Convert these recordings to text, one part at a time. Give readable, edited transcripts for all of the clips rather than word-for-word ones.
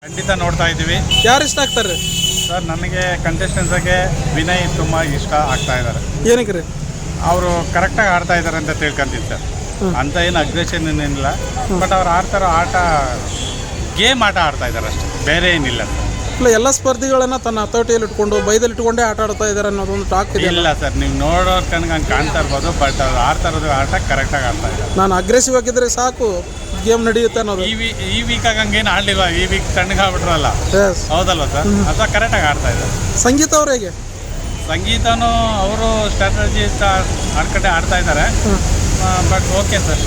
ಖಂಡಿತ ನೋಡ್ತಾ ಇದ್ದೀವಿ. ಯಾರು ಇಷ್ಟ ಆಗ್ತಾರೆ ಸರ್ ನನಗೆ ಕಂಟೆಸ್ಟೆಂಟ್ಸಾಗೆ ವಿನಯ್ ತುಂಬ ಇಷ್ಟ ಆಗ್ತಾ ಇದ್ದಾರೆ. ಏನಕ್ಕೆ ರೀ? ಅವರು ಕರೆಕ್ಟಾಗಿ ಆಡ್ತಾ ಇದ್ದಾರೆ ಅಂತ ತಿಳ್ಕೊಂತೀನಿ ಸರ್. ಅಂತ ಏನು ಅಗ್ರೆಷನ್ ಏನಿಲ್ಲ, ಬಟ್ ಅವ್ರು ಆಡ್ತಾರೋ ಆಟ ಗೇಮ್ ಆಟ ಆಡ್ತಾ ಇದ್ದಾರೆ ಅಷ್ಟೇ, ಬೇರೆ ಏನಿಲ್ಲ ಸರ್. ಇಲ್ಲ, ಎಲ್ಲ ಸ್ಪರ್ಧಿಗಳನ್ನ ತನ್ನ ಹತೋಟಿಯಲ್ಲಿ ಇಟ್ಕೊಂಡು ಬೈದಲ್ಲಿ ಇಟ್ಕೊಂಡೇ ಆಟ ಆಡ್ತಾ ಇದ್ದಾರೆ ಅನ್ನೋದೊಂದು ಟಾಕ್ ಇದೆ. ಇಲ್ಲ ಸರ್, ನೀವು ನೋಡೋ ಕಣ್ಗೆ ಹಂಗೆ ಕಾಣ್ತಾ ಇರ್ಬೋದು, ಬಟ್ ಅವ್ರು ಆಡ್ತಾ ಇರೋದು ಆಟ ಕರೆಕ್ಟಾಗಿ ಆಡ್ತಾ ಇದ್ದಾರೆ. ನಾನು ಅಗ್ರೆಸಿವ್ ಆಗಿದ್ರೆ ಸಾಕು, ಗೇಮ್ ನಡೆಯುತ್ತೆ ಅನ್ನೋದು. ಈ ವೀಕಾಗಿ ಹಂಗೇನು ಆಡಲಿಲ್ಲ, ಈ ವೀಕ್ ತಣ್ಣಗಾಗ್ಬಿಟ್ರಲ್ಲ, ಹೌದಲ್ವ ಸರ್? ಅಥವಾ ಕರೆಕ್ಟಾಗಿ ಆಡ್ತಾ ಇದ್ದಾರೆ. ಸಂಗೀತ ಅವ್ರು ಹೇಗೆ? ಸಂಗೀತನೂ ಅವರು ಸ್ಟ್ರಾಟಜಿ ಆಡ್ಕಡೆ ಆಡ್ತಾ ಇದ್ದಾರೆ, ಬಟ್ ಓಕೆ ಸರ್.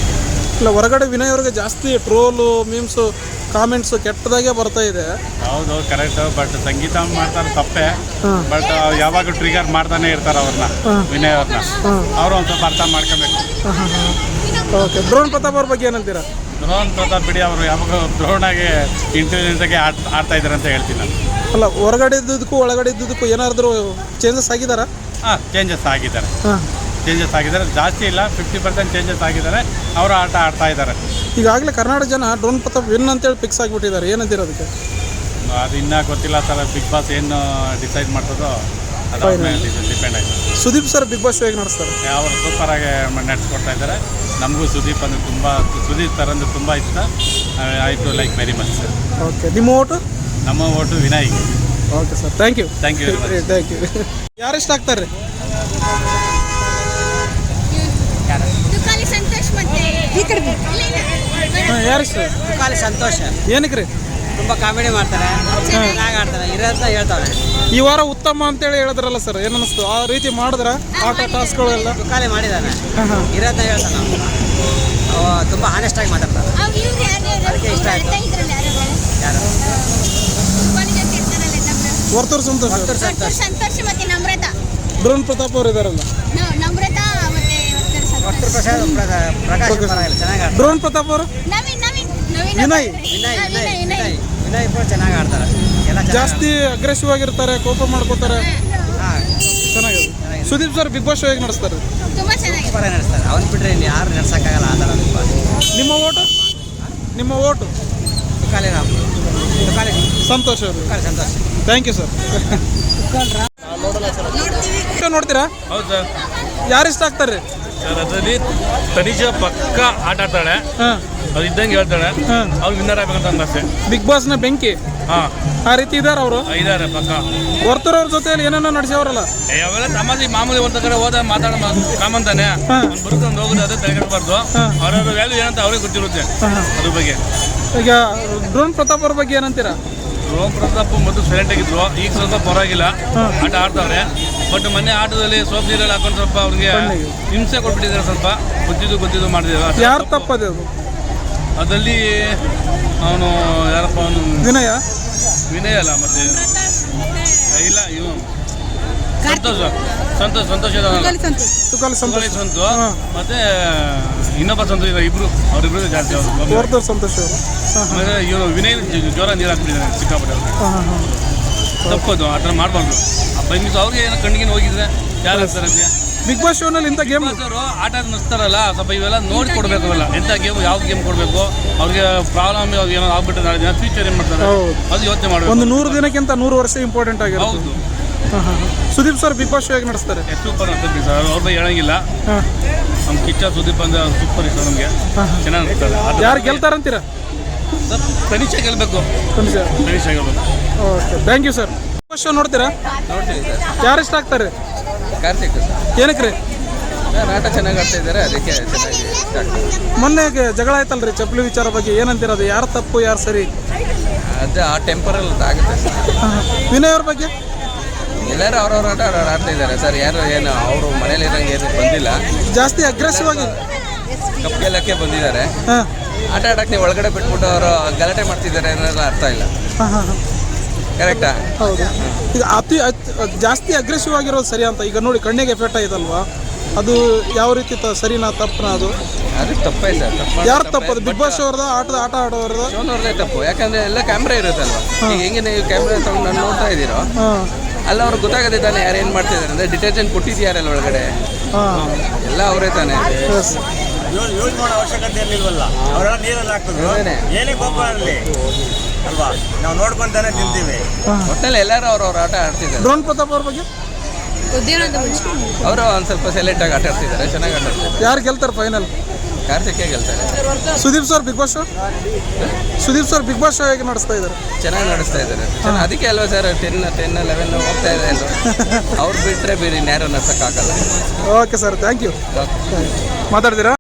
ಇಲ್ಲ, ಹೊರಗಡೆ ವಿನಯ್ ಅವ್ರಿಗೆ ಜಾಸ್ತಿ ಟ್ರೋಲು, ಮೀಮ್ಸು, ಕಾಮೆಂಟ್ಸು ಕೆಟ್ಟದಾಗೆ ಬರ್ತಾ ಇದೆ. ಹೌದು, ಕರೆಕ್ಟು. ಬಟ್ ಸಂಗೀತ ಮಾಡ್ತಾರೆ ತಪ್ಪೆ, ಬಟ್ ಯಾವಾಗ ಟ್ರಿಗರ್ ಮಾಡ್ತಾನೆ ಇರ್ತಾರೆ ಅವ್ರನ್ನ, ವಿನಯ್ ಅವ್ರನ್ನ. ಅವರು ಒಂದು ಸ್ವಲ್ಪ ಅರ್ಥ ಮಾಡ್ಕೋಬೇಕು. ಓಕೆ, ಡ್ರೋನ್ ಪ್ರತಾಪ್ ಅವ್ರ ಬಗ್ಗೆ ಏನಂತೀರಾ? ಡ್ರೋನ್ ಪ್ರತಾಪ್ ಬಿಡಿ, ಅವರು ಯಾವಾಗ ಡ್ರೋನಾಗೆ ಇಂಟೆಲಿಜೆನ್ಸಾಗೆ ಆಡ್ತಾ ಇದ್ದಾರೆ ಅಂತ ಹೇಳ್ತೀನಿ ನಾನು. ಅಲ್ಲ, ಹೊರಗಡೆ ಇದ್ದುದಕ್ಕೂ ಒಳಗಡೆ ಇದ್ದುದಕ್ಕೂ ಏನಾದರೂ ಚೇಂಜಸ್ ಆಗಿದ್ದಾರಾ? ಚೇಂಜಸ್ ಆಗಿದ್ದಾರೆ. ಜಾಸ್ತಿ ಇಲ್ಲ, 50% ಚೇಂಜಸ್ ಆಗಿದ್ದಾರೆ. ಅವರು ಆಟ ಆಡ್ತಾ ಇದ್ದಾರೆ. ಈಗಾಗಲೇ ಕರ್ನಾಟಕ ಜನ ಡ್ರೋನ್ ಪ್ರತಾಪ್ ವಿನ್ ಅಂತೇಳಿ ಫಿಕ್ಸ್ ಆಗಿಬಿಟ್ಟಿದ್ದಾರೆ. ಏನಂತೀರ ಅದಕ್ಕೆ? ಅದು ಇನ್ನೂ ಗೊತ್ತಿಲ್ಲ ಸರ್. ಬಿಗ್ ಬಾಸ್ ಏನು ಡಿಸೈಡ್ ಮಾಡ್ತದೋ ಅದ್ರ ಮೇಲೆ ಡಿಪೆಂಡ್ ಆಯ್ತು. ಸುದೀಪ್ ಸರ್ ಬಿಗ್ ಬಾಸ್ ಹೇಗೆ ನಡೆಸ್ತಾರೆ? ಅವರು ಸೂಪರಾಗಿ ನಡೆಸ್ಕೊಡ್ತಾ ಇದ್ದಾರೆ. ನಮಗೂ ಸುದೀಪ್ ಸುದೀಪ್ ಸರ್ ಅಂದರೆ ತುಂಬ ಇಷ್ಟ. I to like very much sir. Okay, ನಿಮ್ಮ ಓಟು? ನಮ್ಮ vote Vinay. Okay sir, thank you. Thank you very much. Thank you. ಯಾರು ಇಷ್ಟ ಆಗ್ತಾರೆ? ಯಾರು ಇಷ್ಟ? ತುಕಾಲಿ ಸಂತೋಷ. ಏನಕ್ಕೆ ರೀ? ತುಂಬ ಕಾಮಿಡಿ ಮಾಡ್ತಾರೆ, ಚೆನ್ನಾಗಿ ಆಡ್ತಾರೆ, ಇರೋದನ್ನ ಹೇಳ್ತಾರೆ. ಈ ವಾರ ಉತ್ತಮ ಅಂತೇಳಿ ಹೇಳಿದ್ರಲ್ಲ ಸರ್, ಏನು ಅನ್ನಿಸ್ತು? ಆ ರೀತಿ ಮಾಡಿದ್ರ ಆಟ ಟಾಸ್ಕ್ಗಳೆಲ್ಲ? ತುಕಾಲಿ ಮಾಡಿದ್ದಾನೆ, ಇರೋದನ್ನ ಹೇಳ್ತಾನೆ. ತುಂಬ ಆನೆಸ್ಟಾಗಿ ಮಾತಾಡ್ತಾರೆ, ಅದಕ್ಕೆ ಇಷ್ಟ ಆಯಿತು. ಯಾರು? ವರ್ತೂರು ಸಂತೋಷ್, ಡ್ರೋನ್ ಪ್ರತಾಪ್ ಅವರು ಇದಾರಲ್ಲ. ಪ್ರಕಾಶ್ ಚೆನ್ನಾಗಿ ಆಡ್ತಾರೆ. ಡ್ರೋನ್ ಪ್ರತಾಪ್ ಅವರು? ವಿನಯ್ ವಿನಯ್ ಕೂಡ ಚೆನ್ನಾಗಿ ಆಡ್ತಾರೆ. ಎಲ್ಲ ಜಾಸ್ತಿ ಅಗ್ರೆಸಿವ್ ಆಗಿರ್ತಾರೆ, ಕೋಪ ಮಾಡ್ಕೋತಾರೆ. ಚೆನ್ನಾಗಿದೆ. ಸುದೀಪ್ ಸರ್ ಬಿಗ್ ಬಾಸ್ ಹೇಗೆ ನಡೆಸ್ತಾರೆ? ಸೂಪರ್ ನಡೆಸ್ತಾರೆ. ಅವ್ನು ಬಿಟ್ಟರೆ ಇನ್ನು ಯಾರು ನಡ್ಸೋಕ್ಕಾಗಲ್ಲ ಆ ಥರ. ನಿಮ್ಮ ಓಟು? ನಿಮ್ಮ ಓಟು? ತುಕಾಲಿ ಸಂತೋಷ್ ಅವರು. Tukali Santhosh. Thank you sir. ನೋಡ್ತೀರಾ? ಹೌದು ಸರ್. ಯಾರು ಇಷ್ಟ ಆಗ್ತಾರೆ? ಸರ್ ಅದರಲ್ಲಿ ತನಿಜ ಪಕ್ಕ ಆಟ ಆಡ್ತಾಳೆ, ಹಾಂ, ಅದು ಇದ್ದಂಗೆ ಹೇಳ್ತಾಳೆ. ಅವ್ರು ವಿನ್ನರ್ ಆಗ್ಬೇಕಂತ ಒಂದು ಆಸೆ. ಬಿಗ್ ಬಾಸ್ನ ಬೆಂಕಿ ಆ ರೀತಿ ಇದಾರೆ ಅವರು. ಇದ್ದಾರೆ ಪಕ್ಕ. ವರ್ತೂರ್ ಅವ್ರ ಜೊತೆಯಲ್ಲಿ ಏನೇನೋ ನಡೆಸೋರಲ್ಲ. ಅವೆಲ್ಲ ಸಮಾಜ ಮಾಮೂಲಿ ಒಂದು ಕಡೆ ಹೋದ ಮಾತಾಡ ಕಾಮನ್ ತಾನೆ, ಒಂದು ಬರ್ಕೊಂಡು ಹೋಗೋದು, ಅದೇ ತೆಗೆದುಬಾರ್ದು. ಅವ್ರ ವ್ಯಾಲ್ಯೂ ಏನಂತ ಅವ್ರಿಗೆ ಗೊತ್ತಿರುತ್ತೆ ಅದ್ರ ಬಗ್ಗೆ. ಈಗ ಡ್ರೋನ್ ಪ್ರತಾಪ್ ಅವ್ರ ಬಗ್ಗೆ ಏನಂತೀರಾ? ಡ್ರೋನ್ ಪ್ರತಾಪ್ ಮೊದಲು ಸೈಲೆಂಟ್ ಆಗಿದ್ರು, ಈಗ ಸ್ವಲ್ಪ ಪರವಾಗಿಲ್ಲ, ಆಟ ಆಡ್ತಾವ್ರೆ. ಬಟ್ ಮೊನ್ನೆ ಆಟದಲ್ಲಿ ಸೋಪ್ ನೀರಲ್ಲಿ ಹಾಕೊಂಡು ಸ್ವಲ್ಪ ಅವ್ರಿಗೆ ಹಿಂಸೆ ಕೊಟ್ಬಿಟ್ಟಿದ್ದಾರೆ. ಸ್ವಲ್ಪ ಗೊತ್ತಿದ್ದು ಮಾಡಿದ್ದಾರೆ. ಯಾರು ತಪ್ಪದೆ ಅದು? ಅದಲ್ಲಿ ಅವನು ಯಾರಪ್ಪ, ಅವನು ವಿನಯ ಅಲ್ಲ, ಮತ್ತೆ ಇಲ್ಲ ಇವನು ಸಂತೋಷ್ ತುಕಾಲಿ ಸಂತೋಷ್ ಸಂತು, ಮತ್ತೆ ಇನ್ನೊಬ್ಬ ಸಂತೋಷ್, ಇಬ್ರು ಅವರಿಬ್ರು ಜಾಸ್ತಿ. ವರ್ತೂರ್ ಸಂತೋಷ್ ಅವರು. ಆಮೇಲೆ ಇವನು ವಿನಯ್ ಜ್ವರ ನೀರು ಹಾಕ್ಬಿಟ್ಟಿದ್ದಾನೆ ಸಿಕ್ಕಾಪಟ್ಟೆ. ತಪ್ಪದು, ಆ ಥರ ಮಾಡಬಾರ್ದು. ಬಂದು ಅವ್ರಿಗೆ ಏನೋ ಕಣ್ಣಿಗೆ ಹೋಗಿದ್ರೆ ಯಾರು ಆಗ್ತಾರೆ ಅಂತ. ಬಿಗ್ ಬಾಸ್ ಶೋನಲ್ಲಿ ಇಂಥ ಗೇಮ್ ಅವರು ಆಟ ನಡೆಸ್ತಾರಲ್ಲ, ಸ್ವಲ್ಪ ಇವೆಲ್ಲ ನೋಡಿ ಕೊಡಬೇಕು. ಅವೆಲ್ಲ ಎಂಥ ಗೇಮ್, ಯಾವ ಗೇಮ್ ಕೊಡಬೇಕು, ಅವ್ರಿಗೆ ಪ್ರಾಬ್ಲಮ್ ಏನೋ ಆಗ್ಬಿಟ್ಟು ನಾಳೆ ದಿನ ಫ್ಯೂಚರ್ ಏನು ಮಾಡ್ತಾರೆ ಅದು ಯೋಚನೆ ಮಾಡಬೇಕು. ಒಂದು 100 ದಿನಕ್ಕಿಂತ 100 ವರ್ಷ ಇಂಪಾರ್ಟೆಂಟ್ ಆಗಿರುತ್ತೆ. ಹೌದು. Sudeep sir big boss show ಹೇಗೆ ನಡೆಸ್ತಾರೆ? ಸೂಪರ್ ಅಂತ ಸರ್, ಅವ್ರ ಬಗ್ಗೆ ಹೇಳಂಗಿಲ್ಲ. ನಮ್ಮ ಕಿಚ್ಚ ಸುದೀಪ್ ಅಂದ್ರೆ ಸೂಪರ್ ಇಷ್ಟ ನಮಗೆ, ಚೆನ್ನಾಗಿ ನಡೆಸ್ತಾರೆ. ಯಾರು ಗೆಲ್ತಾರಂತೀರಾ? ಸರ್ ತನಿಷೆ ಗೆಲ್ಬೇಕು. ತನಿಷೆ ಗೆಲ್ಬೇಕು. Okay, thank you sir. Big boss show ನೋಡ್ತೀರಾ? ನೋಡ್ತೀವಿ ಸರ್. ಯಾರು ಇಷ್ಟ ಆಗ್ತಾರೆ? ಕಾರ್ತಿಕ್ ಸರ್. ಏನಕ್ಕೆ ರೀ? ಆಟ ಚೆನ್ನಾಗಿ ಆಡ್ತಾ ಇದ್ದಾರೆ, ಅದಕ್ಕೆ ಚೆನ್ನಾಗಿ ಇಷ್ಟ ಆಗ್ತದೆ. ಮೊನ್ನೆ ಜಗಳ ಆಯ್ತಲ್ರಿ ಚಪ್ಪಲಿ ವಿಚಾರ ಬಗ್ಗೆ, ಏನಂತೀರ? ಅದು ಯಾರು ತಪ್ಪು ಯಾರು ಸರಿ? ಅದು ಆ ಟೆಂಪರಲ್ಲಿ ಆಗುತ್ತೆ ಸರ್. ವಿನಯ್ ಅವ್ರ ಬಗ್ಗೆ? ಎಲ್ಲರೂ ಅವ್ರವ್ರ ಆಟ ಆಡ್ತಾ ಇದ್ದಾರೆ ಸರ್. ಯಾರು ಏನು ಅವರು ಮನೇಲಿ ಇರೋಂಗೆ ಏನು ಬಂದಿಲ್ಲ, ಜಾಸ್ತಿ ಅಗ್ರೆಸಿವ್ ಆಗಿ ಕಪ್ ಗೆಲ್ಲಕ್ಕೆ ಬಂದಿದ್ದಾರೆ. ಹಾಂ, ಆಟ ಆಡಕ್ಕೆ ನೀವು ಒಳಗಡೆ ಬಿಟ್ಬಿಟ್ಟು ಅವರು ಗಲಾಟೆ ಮಾಡ್ತಿದ್ದಾರೆ ಅನ್ನೋಲ್ಲ ಅರ್ಥ ಇಲ್ಲ. ಕರೆಕ್ಟಾ? ಹೌದು. ಈಗ ಜಾಸ್ತಿ ಅಗ್ರೆಸಿವ್ ಆಗಿರೋದು ಸರಿ ಅಂತ ಈಗ ನೋಡಿ, ಕಣ್ಣಿಗೆ ಎಫೆಕ್ಟ್ ಆಯ್ತಲ್ವಾ? ಅದು ಯಾವ ರೀತಿ ಸರಿನಾ ತಪ್ಪನ? ಅದು ತಪ್ಪೇ ಸರ್. ಯಾರು ತಪ್ಪದು? ಬಿಗ್ ಬಾಸ್ ಅವ್ರದ ಆಟ ಆಡೋರ್ದ? ಶೋನವ್ರದೇ ತಪ್ಪು. ಯಾಕಂದ್ರೆ ಎಲ್ಲ ಕ್ಯಾಮ್ರಾ ಇರುತ್ತಲ್ವ. ಈಗ ಹೆಂಗೆ ನೀವು ಕ್ಯಾಮ್ರಾ ತಗೊಂಡು ನಾನು ನೋಡ್ತಾ ಇದ್ದೀರೋ, ಅಲ್ಲ ಅವ್ರಿಗೆ ಗೊತ್ತಾಗದೆ ತಾನೆ ಯಾರು ಏನು ಮಾಡ್ತಿದ್ದಾರೆ ಅಂದರೆ. ಡಿಟರ್ಜೆಂಟ್ ಕೊಟ್ಟಿದ್ದು ಯಾರೆಲ್ಲ ಒಳಗಡೆ, ಎಲ್ಲ ಅವರೇ ತಾನೆ. ಯೂಸ್ ಮಾಡೋ ಅವಶ್ಯಕತೆ ಇರಲಿಲ್ವಲ್ಲ, ಅವರೆಲ್ಲ ನೀರಲ್ಲಿ ಹಾಕಿದ್ರು. ಅದೇನೆ. ಏನೇ ಕೋಪ ಇರಲಿ ಅಲ್ವಾ, ನಾವು ನೋಡ್ಕೊಂತಾನೆ ತಿಂತೀವಿ. ಒಟ್ಟಲ್ಲಿ ಎಲ್ಲರೂ ಅವ್ರವ್ರ ಆಟ ಆಡ್ತಿದ್ದಾರೆ. ಡ್ರೋನ್ ಪ್ರತಾಪ್ ಅವ್ರ ಬಗ್ಗೆ ಅವರು ಒಂದು ಸ್ವಲ್ಪ ಸೈಲೆಂಟಾಗಿ ಆಟ ಆಡ್ತಿದ್ದಾರೆ, ಚೆನ್ನಾಗಿ ಆಟ ಆಡ್ತಿದ್ದಾರೆ. ಯಾರು ಗೆಲ್ತಾರೆ ಫೈನಲ್? ಕಾರ್ತಿಕೇ ಗೆಲ್ತಾರೆ. Sudeep sir big boss show, Sudeep sir big boss show ಹೇಗೆ ನಡೆಸ್ತಾ ಇದ್ದಾರೆ? ಚೆನ್ನಾಗಿ ನಡೆಸ್ತಾ ಇದ್ದಾರೆ. ಅದಕ್ಕೆ ಅಲ್ವಾ ಸರ್ 10, 11 ಹೋಗ್ತಾ ಇದೆ ಎಲ್ಲರೂ. ಅವ್ರು ಬಿಟ್ಟರೆ ಬೇರೆ ಇನ್ಯಾರು ನಡ್ಸೋಕ್ಕಾಗಲ್ಲ. Okay sir, thank you. ಮಾತಾಡ್ತೀರಾ?